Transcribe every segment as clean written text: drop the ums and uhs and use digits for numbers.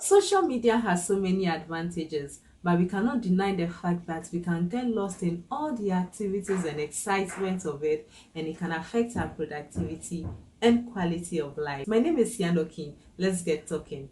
Social media has so many advantages, but we cannot deny the fact that we can get lost in all the activities and excitement of it, and it can affect our productivity and quality of life. My name is Sianorkie. Let's get talking.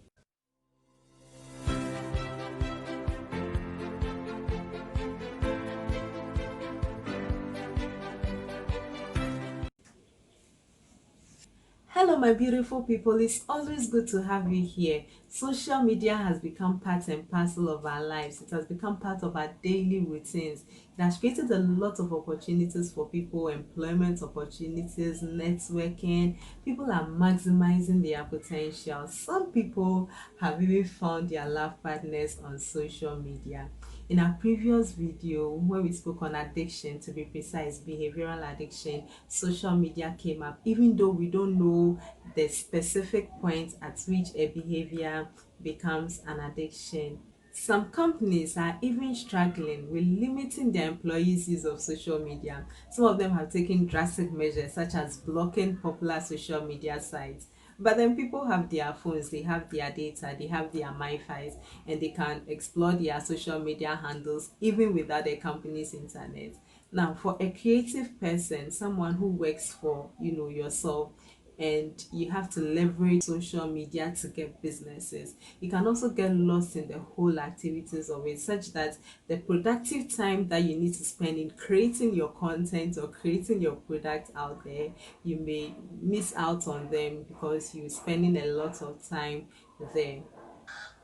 Hello, my beautiful people. It's always good to have you here. Social media has become part and parcel of our lives. It has become part of our daily routines. It has created a lot of opportunities for people, employment opportunities, networking. People are maximizing their potential. Some people have even found their love partners on social media. In our previous video, where we spoke on addiction, to be precise, behavioral addiction, social media came up, even though we don't know the specific point at which a behavior becomes an addiction. Some companies are even struggling with limiting their employees' use of social media. Some of them have taken drastic measures such as blocking popular social media sites. But then people have their phones, they have their data, they have their MiFis, and they can explore their social media handles even without the company's internet. Now, for a creative person, someone who works for yourself, and you have to leverage social media to get businesses, you can also get lost in the whole activities of it, such that the productive time that you need to spend in creating your content or creating your product out there, you may miss out on them because you're spending a lot of time there.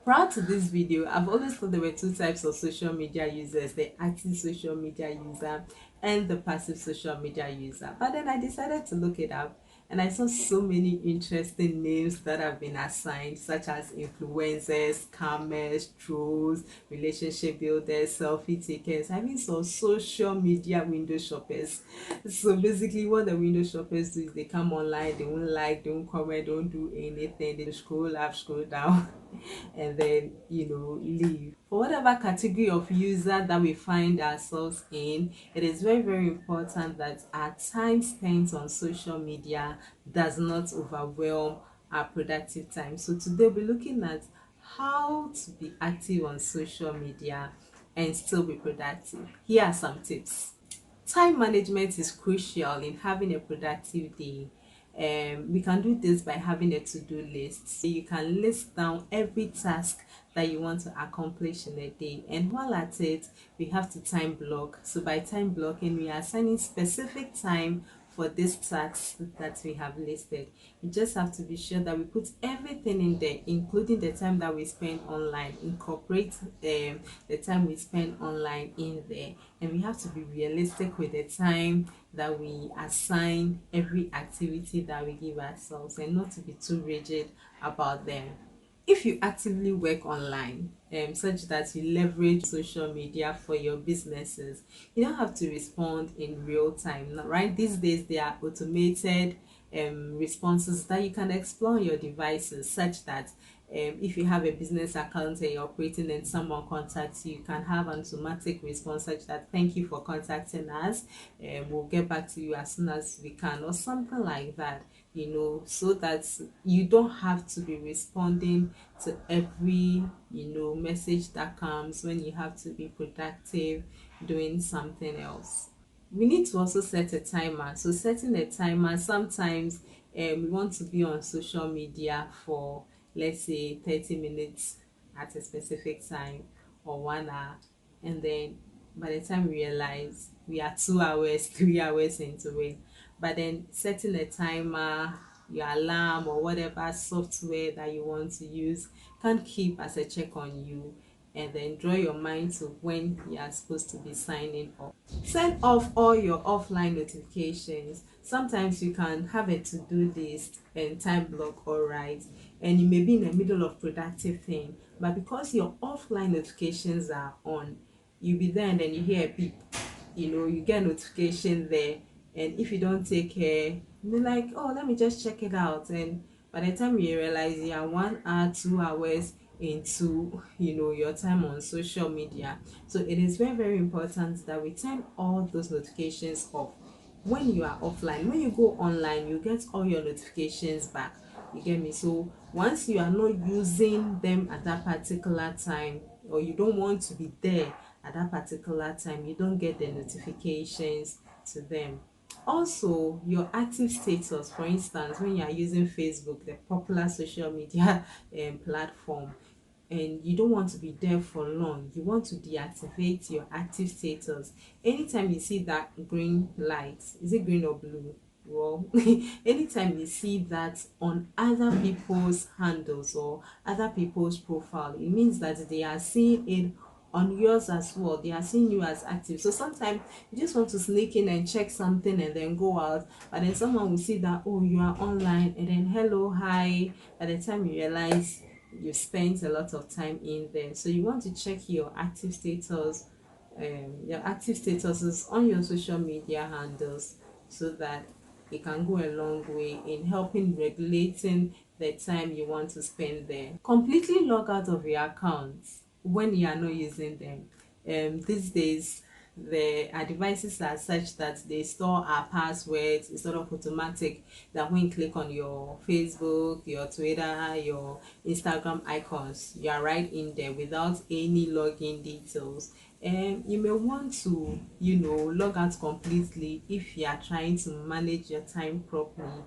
Prior to this video, I've always thought there were two types of social media users: the active social media user and the passive social media user. But then I decided to look it up, and I saw so many interesting names that have been assigned, such as influencers, scammers, trolls, relationship builders, selfie takers. I mean, so social media window shoppers. So basically, what the window shoppers do is they come online, they won't like, they won't comment, don't do anything, they scroll up, scroll down, and then leave. For whatever category of user that we find ourselves in, it is very, very important that our time spent on social media does not overwhelm our productive time. So today we're looking at how to be active on social media and still be productive. Here are some tips. Time management is crucial in having a productive day. We can do this by having a to-do list. So you can list down every task that you want to accomplish in a day, and while at it, we have to time block. So by time blocking, we are assigning specific time for this task that we have listed. You just have to be sure that we put everything in there, including the time that we spend online. Incorporate the time we spend online in there, and we have to be realistic with the time that we assign every activity that we give ourselves, and not to be too rigid about them. If you actively work online, such that you leverage social media for your businesses, you don't have to respond in real time, right? These days there are automated responses that you can explore on your devices, such that if you have a business account and you're operating and someone contacts you, you can have an automatic response such that, thank you for contacting us, we'll get back to you as soon as we can, or something like that, so that you don't have to be responding to every message that comes when you have to be productive doing something else. We need to also set a timer. So setting a timer, sometimes we want to be on social media for, let's say, 30 minutes at a specific time, or 1 hour, and then by the time we realize we are 2 hours 3 hours into it. But then setting a timer, your alarm, or whatever software that you want to use, can keep as a check on you, and then draw your mind to when you are supposed to be signing off. Send off all your offline notifications. Sometimes you can have a to-do list and time block, all right, and you may be in the middle of productive thing, but because your offline notifications are on, you'll be there and then you hear a beep, you get a notification there, and if you don't take care, you're like, oh, let me just check it out, and by the time you realize you are 1 hour 2 hours into your time on social media. So it is very, very important that we turn all those notifications off when you are offline. When you go online, you get all your notifications back, you get me? So Once you are not using them at that particular time, or you don't want to be there at that particular time, you don't get the notifications to them. Also, your active status, for instance, when you are using Facebook, the popular social media platform, and you don't want to be there for long, you want to deactivate your active status. Anytime you see that green light, is it green or blue? Well, anytime you see that on other people's handles or other people's profile, it means that they are seeing it on yours as well. They are seeing you as active. So sometimes you just want to sneak in and check something and then go out, but then someone will see that, oh, you are online, and then hello, hi. By the time you realize, you spent a lot of time in there. So you want to check your active status, your active statuses on your social media handles, so that it can go a long way in helping regulating the time you want to spend there. Completely log out of your accounts when you are not using them. These days, the devices are such that they store our passwords. It's sort of automatic that when you click on your Facebook, your Twitter, your Instagram icons, you are right in there without any login details. And you may want to, log out completely if you are trying to manage your time properly.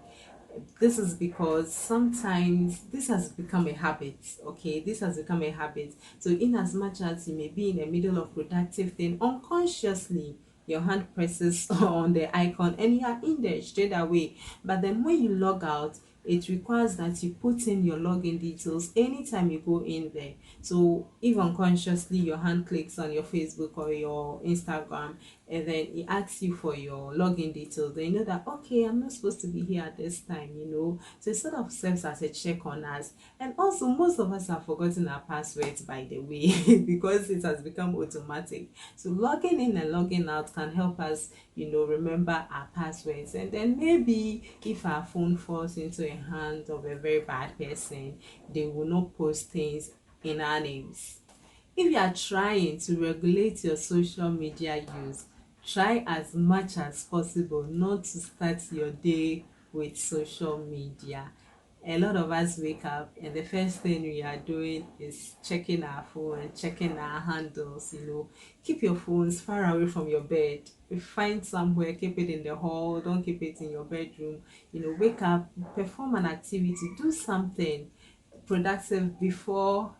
This is because sometimes this has become a habit. Okay, this has become a habit. So in as much as you may be in the middle of productive thing, unconsciously your hand presses on the icon and you are in there straight away. But then when you log out, it requires that you put in your login details anytime you go in there. So if unconsciously your hand clicks on your Facebook or your Instagram, and then it asks you for your login details, then you know that, okay, I'm not supposed to be here at this time. So it sort of serves as a check on us. And also, most of us have forgotten our passwords, by the way, because it has become automatic. So logging in and logging out can help us, remember our passwords. And then maybe if our phone falls into the hand of a very bad person, they will not post things in our names. If you are trying to regulate your social media use, try as much as possible not to start your day with social media. A lot of us wake up and the first thing we are doing is checking our phone and checking our handles. Keep your phones far away from your bed. Find somewhere, keep it in the hall, don't keep it in your bedroom. Wake up, perform an activity, do something productive before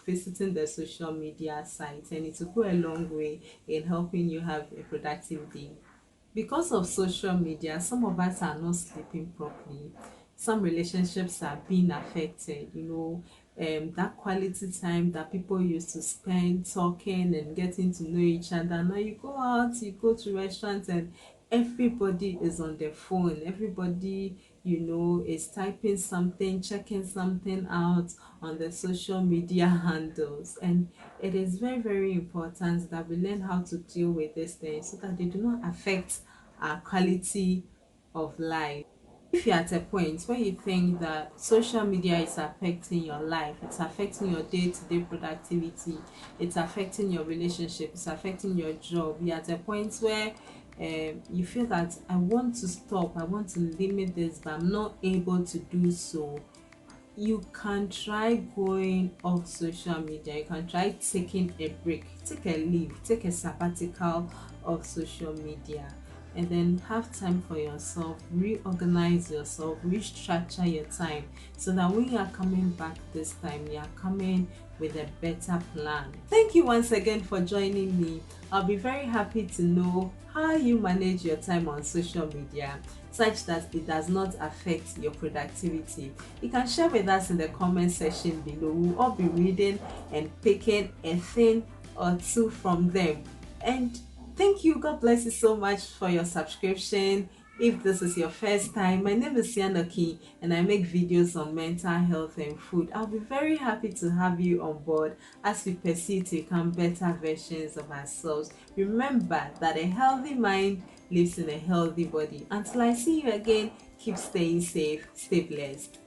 visiting the social media sites, and it will go a long way in helping you have a productive day. Because of social media, some of us are not sleeping properly. Some relationships are being affected. That quality time that people used to spend talking and getting to know each other. Now you go out, you go to restaurants, and everybody is on their phone. Everybody, is typing something, checking something out on the social media handles. And it is very, very important that we learn how to deal with these things so that they do not affect our quality of life. If you're at a point where you think that social media is affecting your life, it's affecting your day-to-day productivity, it's affecting your relationship, it's affecting your job, you're at a point where you feel that I want to stop, I want to limit this, but I'm not able to do so, you can try going off social media. You can try taking a break, take a leave, take a sabbatical of social media, and then have time for yourself, reorganize yourself, restructure your time, so that when you are coming back this time, you are coming with a better plan. Thank you once again for joining me. I'll be very happy to know how you manage your time on social media such that it does not affect your productivity. You can share with us in the comment section below. We'll all be reading and picking a thing or two from them. And thank you. God bless you so much for your subscription. If this is your first time, my name is Sianorkie and I make videos on mental health and food. I'll be very happy to have you on board as we pursue to become better versions of ourselves. Remember that a healthy mind lives in a healthy body. Until I see you again, keep staying safe, stay blessed.